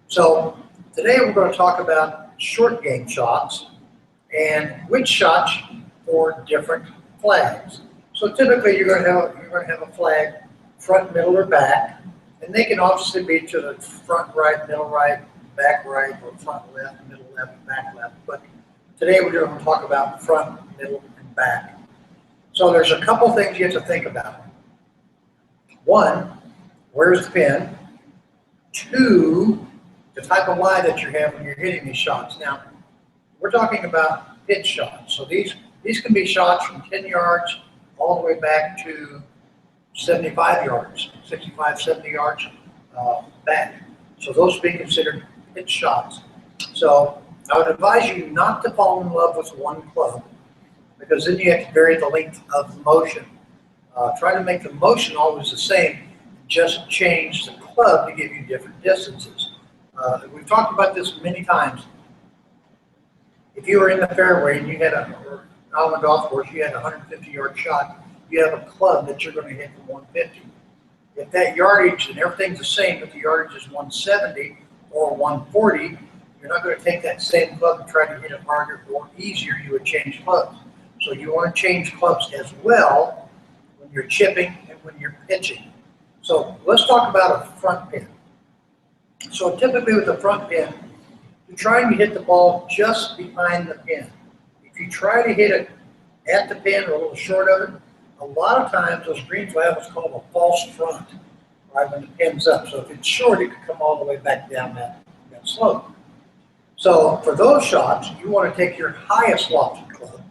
So today we're going to talk about short game shots and which shots for different flags. So typically you're going to have a flag front, middle, or back, and they can obviously be to the front right, middle right, back right, or front left, middle left, back left. But today we're going to talk about front, middle, and back. So there's a couple things you have to think about. One, where's the pin? Two, the type of lie that you have when you're hitting these shots. Now, we're talking about pitch shots. So these can be shots from 10 yards all the way back to 75 yards, 65, 70 yards back. So those would be considered pitch shots. So I would advise you not to fall in love with one club, because then you have to vary the length of the motion. Try to make the motion always the same, just change the club to give you different distances. We've talked about this many times. If you were in the fairway and you had on the golf course, you had a 150-yard shot, you have a club that you're going to hit from 150. If that yardage and everything's the same, but the yardage is 170 or 140, you're not going to take that same club and try to hit it harder or easier. You would change clubs. So you want to change clubs as well when you're chipping and when you're pitching. So let's talk about a front pin. So typically with a front pin, you're trying to hit the ball just behind the pin. If you try to hit it at the pin or a little short of it, a lot of times those greens will have what's called a false front, right, when the pin's up. So if it's short, it could come all the way back down that slope. So for those shots, you want to take your highest lofted club,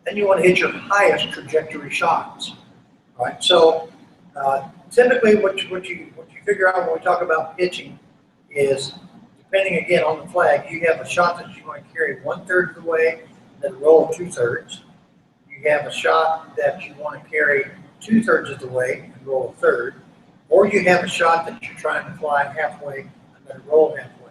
and you want to hit your highest trajectory shots, right? So typically what you figure out when we talk about pitching is, depending again on the flag, you have a shot that you want to carry 1/3 of the way, then roll 2/3. You have a shot that you want to carry 2/3 of the way and roll 1/3, or you have a shot that you're trying to fly halfway and then roll halfway.